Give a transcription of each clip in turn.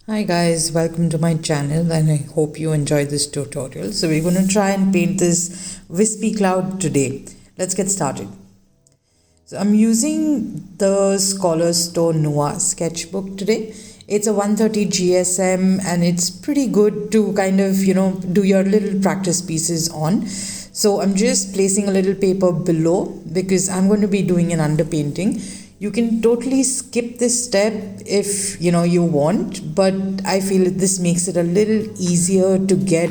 Hi guys, welcome to my channel and I hope you enjoyed this tutorial. So we're going to try and paint this wispy cloud today. Let's get started. So I'm using the Scholar Store Noir sketchbook today. It's a 130 GSM and it's pretty good to kind of, do your little practice pieces on. So I'm just placing a little paper below because I'm going to be doing an underpainting. You can totally skip this step if you want, but I feel this makes it a little easier to get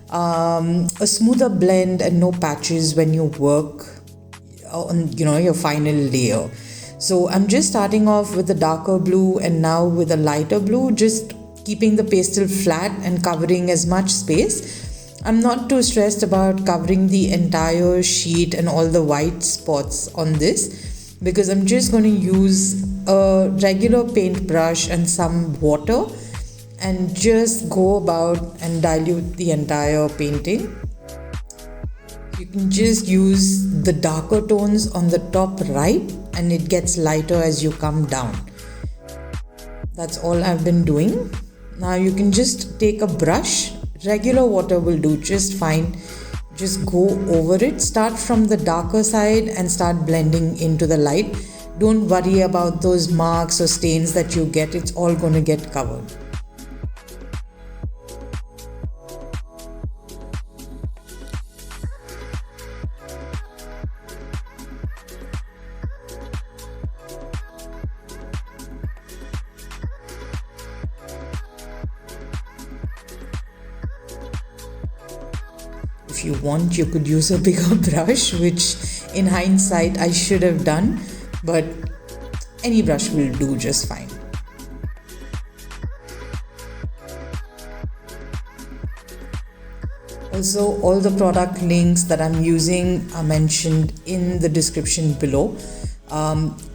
a smoother blend and no patches when you work on your final layer. So I'm just starting off with the darker blue and now with a lighter blue, just keeping the pastel flat and covering as much space. I'm not too stressed about covering the entire sheet and all the white spots on this because I'm just going to use a regular paintbrush and some water and just go about and dilute the entire painting. You can just use the darker tones on the top right and it gets lighter as you come down. That's all I've been doing. Now you can just take a brush, regular water will do just fine. Just go over it, start from the darker side and start blending into the light. Don't worry about those marks or stains that you get, it's all going to get covered. If you want, you could use a bigger brush, which in hindsight I should have done, but any brush will do just fine. Also, all the product links that I'm using are mentioned in the description below.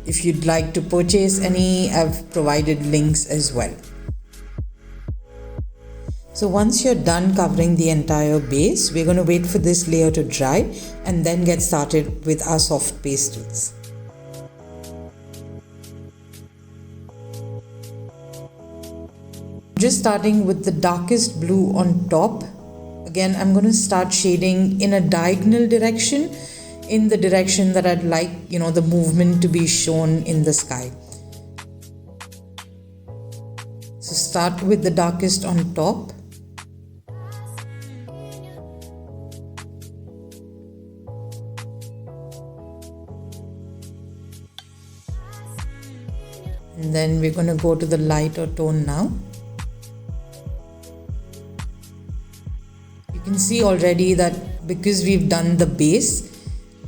If you'd like to purchase any, I've provided links as well. So once you're done covering the entire base, we're going to wait for this layer to dry and then get started with our soft pastels. Just starting with the darkest blue on top. Again, I'm going to start shading in a diagonal direction, in the direction that I'd like, the movement to be shown in the sky. So start with the darkest on top. And then we're going to go to the lighter tone now. You can see already that because we've done the base,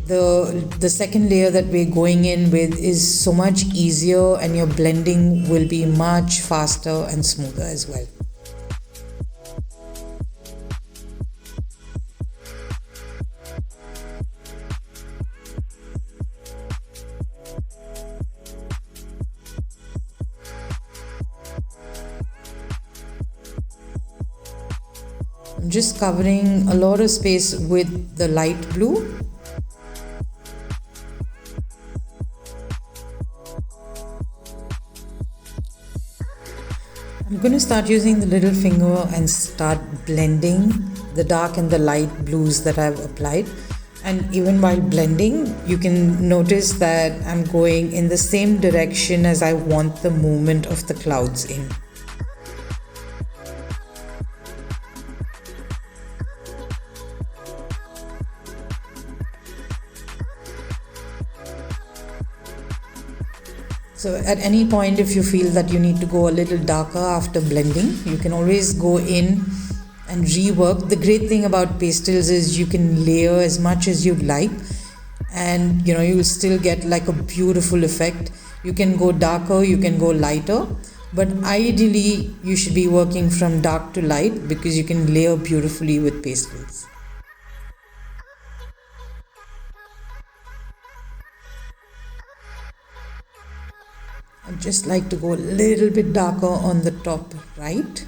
the second layer that we're going in with is so much easier and your blending will be much faster and smoother as well. I'm just covering a lot of space with the light blue. I'm going to start using the little finger and start blending the dark and the light blues that I've applied. And even while blending, you can notice that I'm going in the same direction as I want the movement of the clouds in. So at any point, if you feel that you need to go a little darker after blending, you can always go in and rework. The great thing about pastels is you can layer as much as you'd like and you will still get like a beautiful effect. You can go darker, you can go lighter, but ideally you should be working from dark to light because you can layer beautifully with pastels. I'd just like to go a little bit darker on the top right.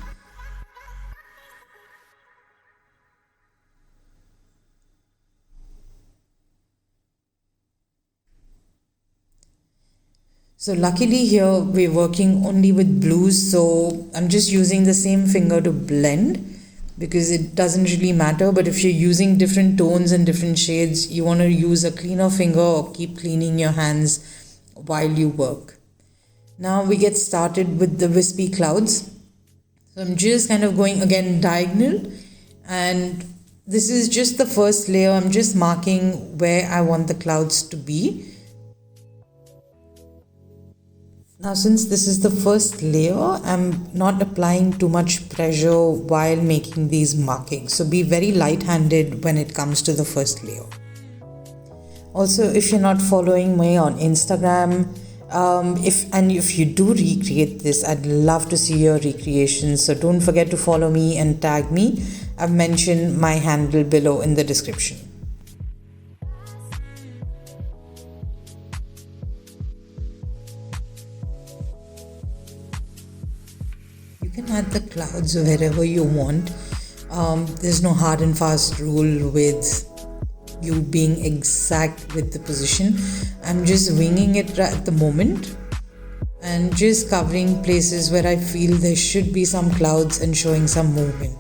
So luckily here we're working only with blues, so I'm just using the same finger to blend because it doesn't really matter. But if you're using different tones and different shades, you want to use a cleaner finger or keep cleaning your hands while you work. Now we get started with the wispy clouds. So I'm just kind of going again diagonal, and this is just the first layer. I'm just marking where I want the clouds to be. Now since this is the first layer, I'm not applying too much pressure while making these markings. So be very light-handed when it comes to the first layer. Also, if you're not following me on Instagram, if you do recreate this, I'd love to see your recreations. So don't forget to follow me and tag me. I've mentioned my handle below in the description. You can add the clouds wherever you want. There's no hard and fast rule with you being exact with the position. I'm just winging it at the moment and just covering places where I feel there should be some clouds and showing some movement.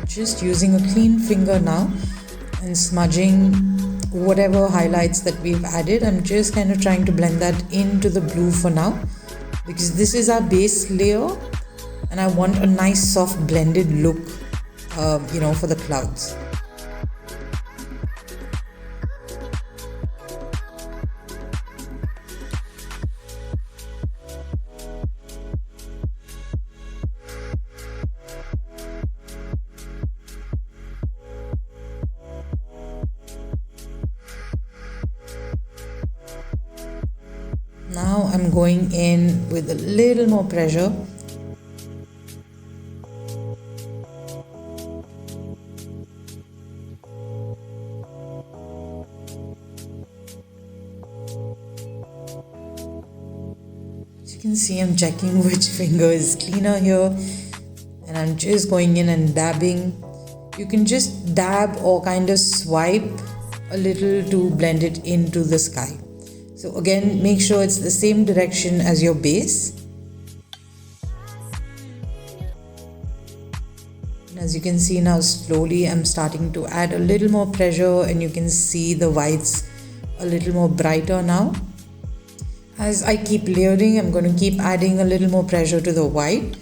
Just using a clean finger now and smudging whatever highlights that we've added. I'm just kind of trying to blend that into the blue for now because this is our base layer and I want a nice soft blended look for the clouds. Now I'm going in with a little more pressure. As you can see, I'm checking which finger is cleaner here and I'm just going in and dabbing. You can just dab or kind of swipe a little to blend it into the sky. So again, make sure it's the same direction as your base. And as you can see now, slowly I'm starting to add a little more pressure and you can see the whites a little more brighter now. As I keep layering, I'm going to keep adding a little more pressure to the white.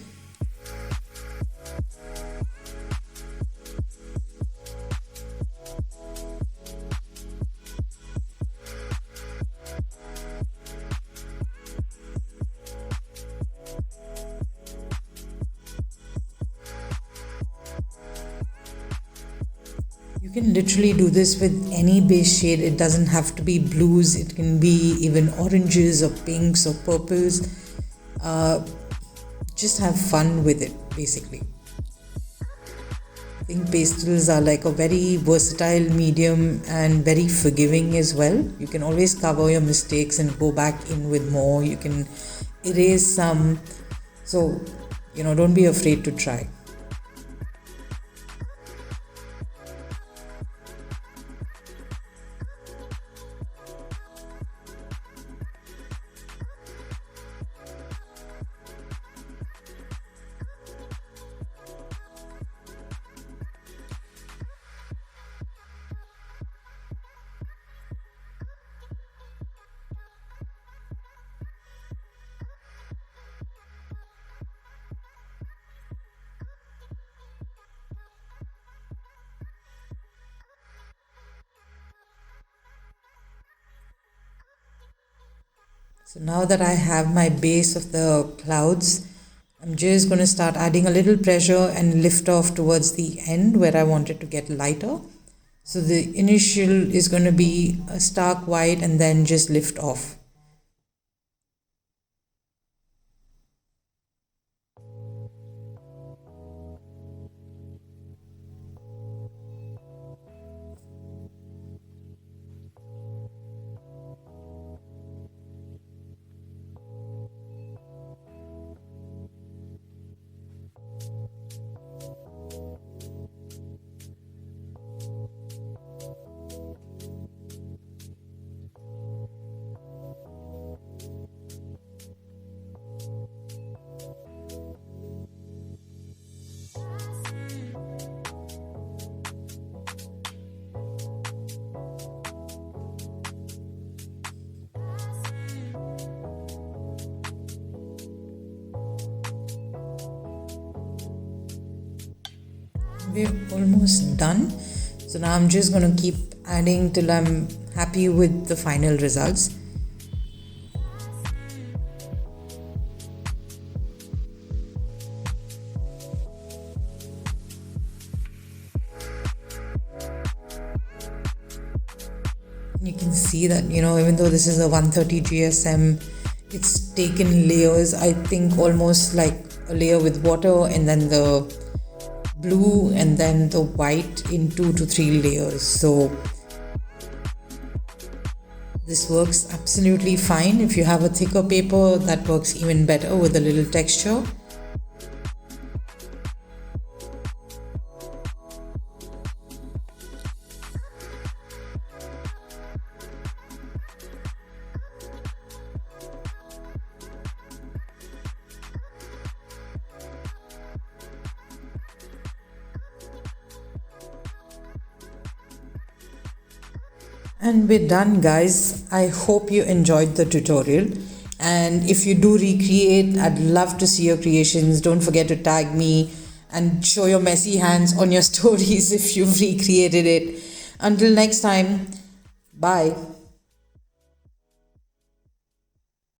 You can literally do this with any base shade. It doesn't have to be blues. It can be even oranges or pinks or purples. Just have fun with it, basically. I think pastels are like a very versatile medium and very forgiving as well. You can always cover your mistakes and go back in with more. You can erase some. So, don't be afraid to try. So now that I have my base of the clouds, I'm just going to start adding a little pressure and lift off towards the end where I want it to get lighter. So the initial is going to be a stark white and then just lift off. we're almost done. So now I'm just going to keep adding till I'm happy with the final results. You can see that, even though this is a 130 GSM, it's taken layers, I think almost like a layer with water and then the blue and then the white in 2 to 3 layers. So this works absolutely fine. If you have a thicker paper, that works even better with a little texture. And we're done, guys. I hope you enjoyed the tutorial. And if you do recreate, I'd love to see your creations. Don't forget to tag me and show your messy hands on your stories if you've recreated it. Until next time, bye.